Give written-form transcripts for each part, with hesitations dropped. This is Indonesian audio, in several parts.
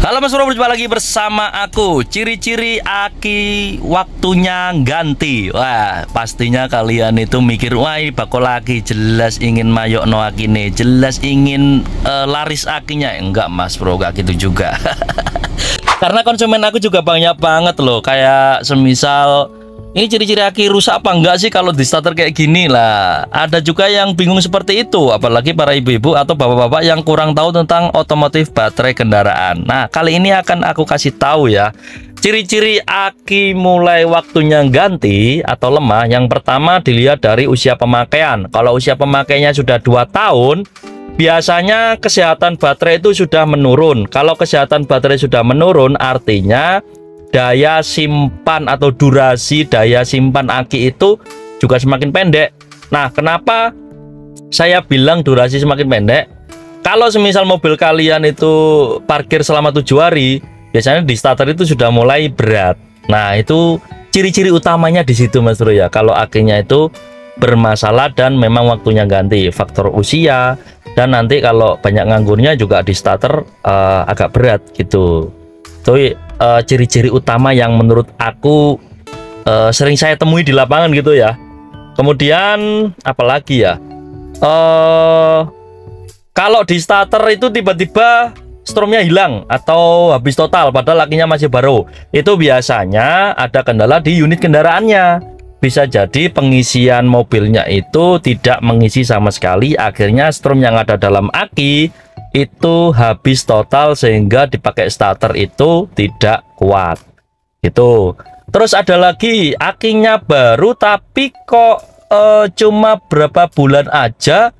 Halo Mas Bro, berjumpa lagi bersama aku. Ciri-ciri aki waktunya ganti. Wah, pastinya kalian itu mikir, wah ini bako lagi jelas ingin mayok no akine, jelas ingin laris akinya. Enggak Mas Bro, enggak gitu juga. Karena konsumen aku juga banyak banget loh. Kayak semisal, ini ciri-ciri aki rusak apa enggak sih kalau di starter kayak gini lah. Ada juga yang bingung seperti itu, apalagi para ibu-ibu atau bapak-bapak yang kurang tahu tentang otomotif baterai kendaraan. Nah, kali ini akan aku kasih tahu ya, ciri-ciri aki mulai waktunya ganti atau lemah. Yang pertama dilihat dari usia pemakaian. Kalau usia pemakainya sudah 2 tahun, biasanya kesehatan baterai itu sudah menurun. Kalau kesehatan baterai sudah menurun, artinya daya simpan atau durasi daya simpan aki itu juga semakin pendek. Nah, kenapa saya bilang durasi semakin pendek? Kalau semisal mobil kalian itu parkir selama 7 hari, biasanya di starter itu sudah mulai berat. Nah, itu ciri-ciri utamanya di situ Mas Bro ya. Kalau akinya itu bermasalah dan memang waktunya ganti, faktor usia, dan nanti kalau banyak nganggurnya juga di starter agak berat gitu. Itu ciri-ciri utama yang menurut aku sering saya temui di lapangan gitu ya. Kemudian apalagi ya, kalau di starter itu tiba-tiba stromnya hilang atau habis total padahal lakinya masih baru, itu biasanya ada kendala di unit kendaraannya. Bisa jadi pengisian mobilnya itu tidak mengisi sama sekali, akhirnya strom yang ada dalam aki itu habis total sehingga dipakai starter itu tidak kuat itu. Terus ada lagi akinya baru tapi kok cuma berapa bulan aja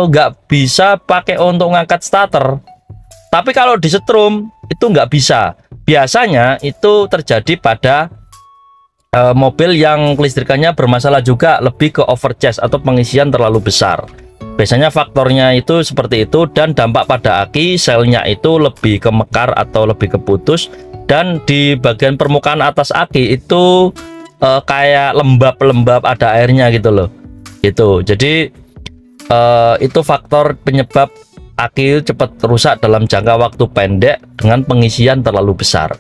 nggak bisa pakai untuk ngangkat starter, tapi kalau disetrum itu nggak bisa. Biasanya itu terjadi pada mobil yang kelistrikannya bermasalah juga, lebih ke overcharge atau pengisian terlalu besar. Biasanya faktornya itu seperti itu, dan dampak pada aki, selnya itu lebih ke mekar atau lebih keputus, dan di bagian permukaan atas aki itu kayak lembab-lembab ada airnya gitu loh. Gitu. Jadi itu faktor penyebab aki cepat rusak dalam jangka waktu pendek dengan pengisian terlalu besar.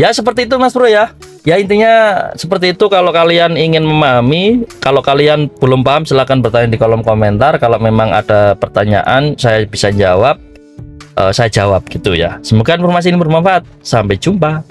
Ya seperti itu Mas Bro ya. Ya intinya seperti itu. Kalau kalian ingin memahami, kalau kalian belum paham silahkan bertanya di kolom komentar. Kalau memang ada pertanyaan saya bisa jawab, saya jawab gitu ya. Semoga informasi ini bermanfaat. Sampai jumpa.